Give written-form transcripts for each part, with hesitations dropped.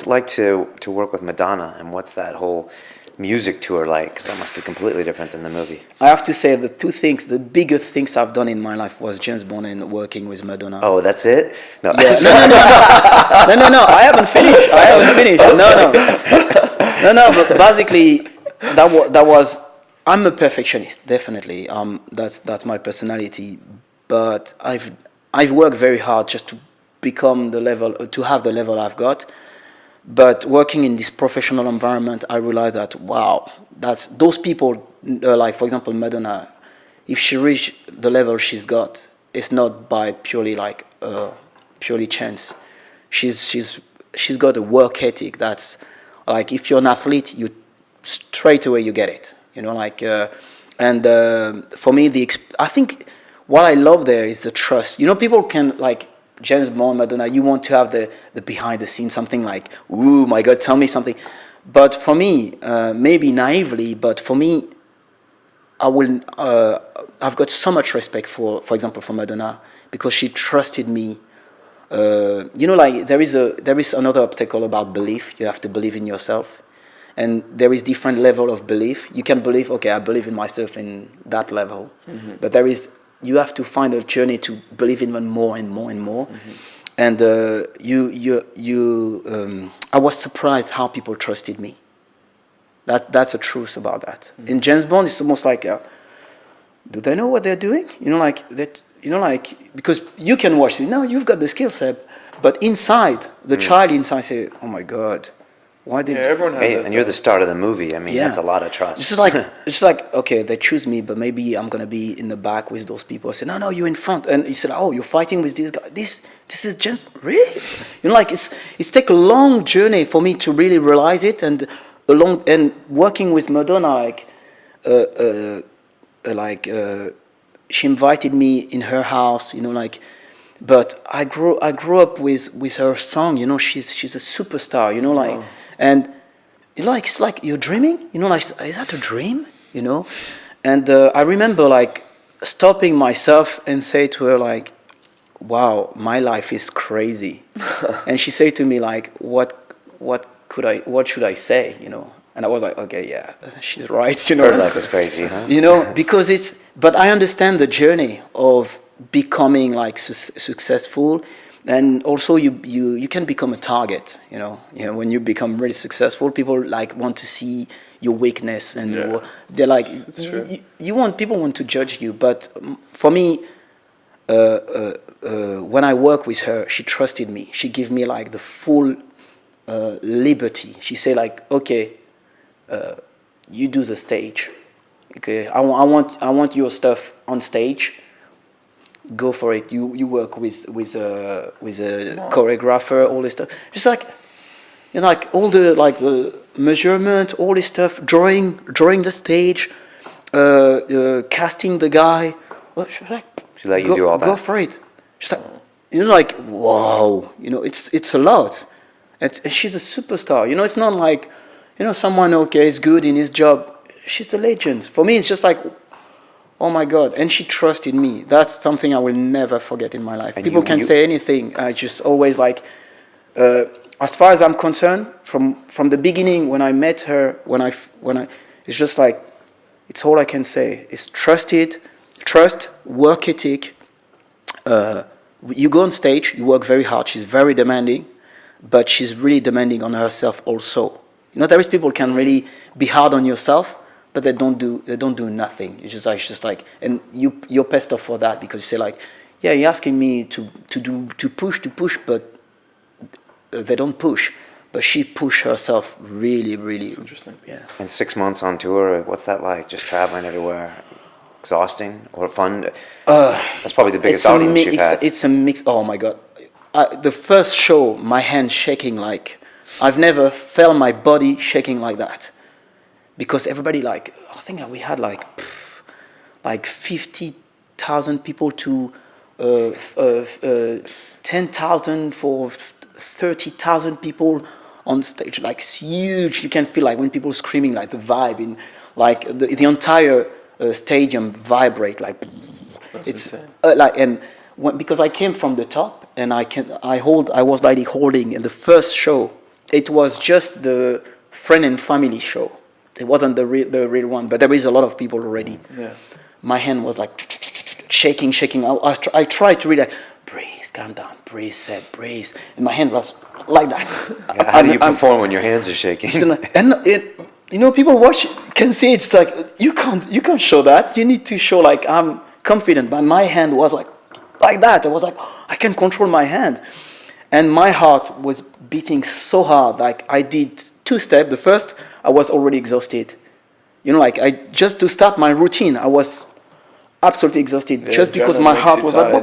what's it like to work with Madonna, and what's that whole music tour like? Because that must be completely different than the movie. I have to say the biggest things I've done in my life was James Bond and working with Madonna. Oh, that's it? No. Yeah. No. I haven't finished. No. But basically, that was. I'm a perfectionist, definitely. That's my personality. But I've worked very hard just to become to have the level I've got. But working in this professional environment, I realized that wow, those people, like for example Madonna, if she reached the level she's got, it's not by purely chance. She's got a work ethic that's like, if you're an athlete, you straight away you get it. For me, I think what I love there is the trust. People can like James Bond, Madonna, you want to have the behind the scenes, something like, ooh, my God, tell me something. But for me, maybe naively, but for me, I've got so much respect for example, for Madonna, because she trusted me. There is another obstacle about belief. You have to believe in yourself. And there is different level of belief. You can believe, okay, I believe in myself in that level. Mm-hmm. But you have to find a journey to believe even more and more and more. Mm-hmm. And I was surprised how people trusted me. That's a truth about that. Mm-hmm. In James Bond, it's almost like, do they know what they're doing? Because you can watch it. No, you've got the skill set, but inside, the child inside say, oh my God. Why did everyone has that, and you're the start of the movie. I mean, that's a lot of trust. It's like okay, they choose me, but maybe I'm gonna be in the back with those people. I said, no, you're in front, and you said, oh, you're fighting with this guy. This is just really, it's take a long journey for me to really realize it, and working with Madonna, she invited me in her house, but I grew up with her song. She's a superstar. Wow. And it's like you're dreaming, is that a dream, And I remember stopping myself and say to her wow, my life is crazy. And she said to me what should I say, And I was like, okay, yeah, she's right, Her life is crazy, huh? Because but I understand the journey of becoming successful. And also, you can become a target. When you become really successful, people want to see your weakness, and they're like, people want to judge you. But for me, when I work with her, she trusted me. She gave me the full liberty. She said okay, you do the stage. Okay, I want your stuff on stage. Go for it. You work with a choreographer, all this stuff. Just all the measurement, all this stuff, drawing the stage, casting the guy. She let you do all that. Go for it. Just wow. It's a lot. And she's a superstar. It's not someone is good in his job. She's a legend. For me, it's just oh my God, and she trusted me. That's something I will never forget in my life. And people can say anything. I just always as far as I'm concerned, from the beginning when I met her, when I, it's just it's all I can say. It's trust, work ethic. You go on stage, you work very hard. She's very demanding, but she's really demanding on herself also. There is people can really be hard on yourself, but they don't do nothing. It's just and you're pissed off for that because you say yeah, you're asking me to push, but they don't push. But she pushed herself really, really. That's interesting. Yeah. And 6 months on tour, what's that like? Just traveling everywhere, exhausting or fun? That's probably the biggest audience you've had. It's a mix. Oh my God, the first show, my hands shaking I've never felt my body shaking like that. Because everybody I think we had 50,000 people to 10,000 for 30,000 people on stage. It's huge. You can feel when people screaming, the vibe in the entire stadium vibrate. It's and because I came from the top and I was holding in the first show. it was just the friend and family show. It wasn't the real one, but there is a lot of people already. Yeah. My hand was like shaking. I tried to read like, breathe, calm down, breathe, Seb, breathe. And my hand was like that. Yeah, how do you perform when your hands are shaking? And people watch can see it's like you can't show that. You need to show like I'm confident. But my hand was like that. I was like, I can control my hand, and my heart was beating so hard. Like I did 2 steps. The first, I was already exhausted. Like to start my routine, I was absolutely exhausted just because my heart was like,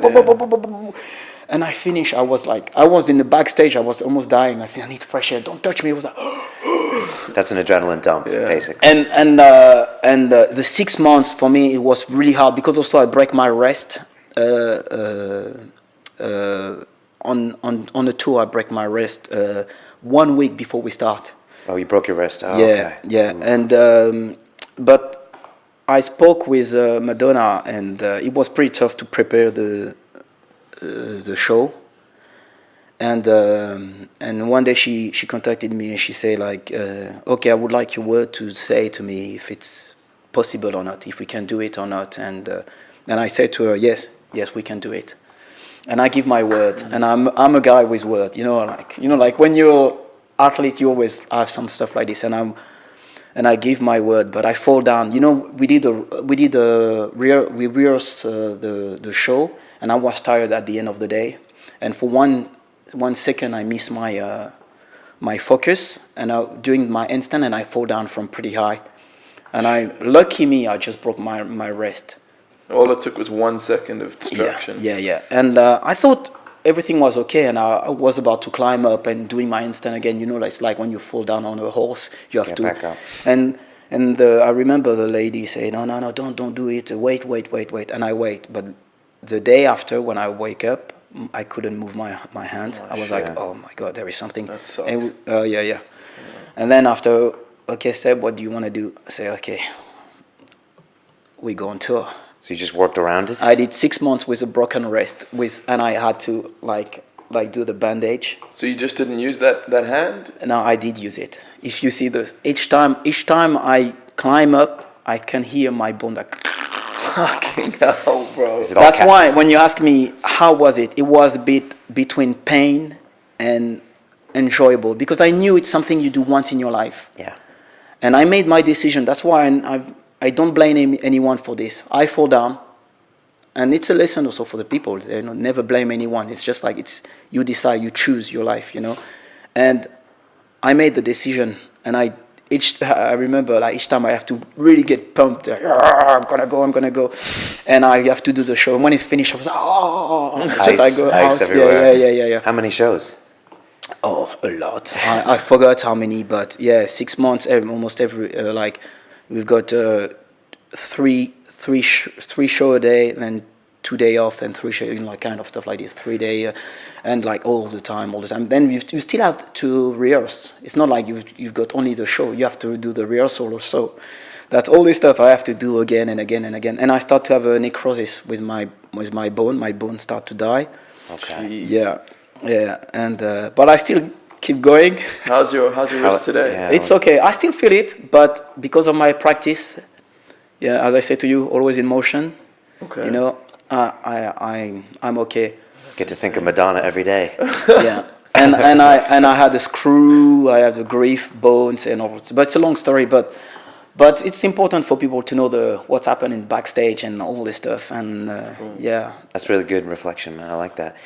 and I finished. I was in the backstage. I was almost dying. I said, I need fresh air. Don't touch me. It was like, That's an adrenaline dump, basically. And the 6 months for me, it was really hard because also I break my wrist on the tour. I break my wrist 1 week before we start. Oh, you broke your wrist. Oh, yeah, okay. yeah, and but I spoke with Madonna, and it was pretty tough to prepare the show. And one day she contacted me and she said like, okay, I would like your word to say to me if it's possible or not, if we can do it or not. And I said to her, yes, we can do it. And I give my word, and I'm a guy with word, like when you're athlete, you always have some stuff like this, and I give my word, but I fall down. We rehearsed the show, and I was tired at the end of the day, and for one second I miss my focus, and doing my handstand, and I fall down from pretty high, and lucky me, I just broke my wrist. All it took was 1 second of distraction. Yeah. And I thought everything was okay, and I was about to climb up and doing my handstand again. It's like when you fall down on a horse, you have to. Back up. And I remember the lady saying, no, don't do it. Wait, and I wait. But the day after, when I wake up, I couldn't move my hand. I was like, oh my God, there is something. That sucks. And yeah. And then after, okay, Seb, what do you want to do? I say, okay, we go on tour. So you just worked around it? I did 6 months with a broken wrist, and I had to like do the bandage. So you just didn't use that hand? No, I did use it. If you see each time I climb up, I can hear my bone like. Fucking hell, bro. That's why when you ask me how was it was a bit between pain and enjoyable, because I knew it's something you do once in your life. Yeah. And I made my decision. That's why I don't blame anyone for this. I fall down, and it's a lesson also for the people. Never blame anyone. It's just like you decide, you choose your life, And I made the decision, and I remember like each time I have to really get pumped. I'm gonna go, and I have to do the show. And when it's finished, I was like, ice everywhere. Yeah. How many shows? Oh, a lot. I forgot how many, but yeah, 6 months, almost every we've got three show a day, then 2 day off, and 3 show, kind of stuff like this, 3 day, and like all the time. Then you still have to rehearse. It's not like you've got only the show. You have to do the rehearsal also. That's all this stuff I have to do again and again and again. And I start to have a necrosis with my bone. My bones start to die. Okay. Jeez. Yeah, and but I still keep going. How's your wrist today? Yeah. It's okay. I still feel it, but because of my practice, as I say to you, always in motion. Okay. I'm okay. Get to think of Madonna every day. Yeah, and I had a screw. I have the grief bones and all. But it's a long story. But it's important for people to know what's happening backstage and all this stuff. And Cool. yeah, That's really good reflection, man. I like that.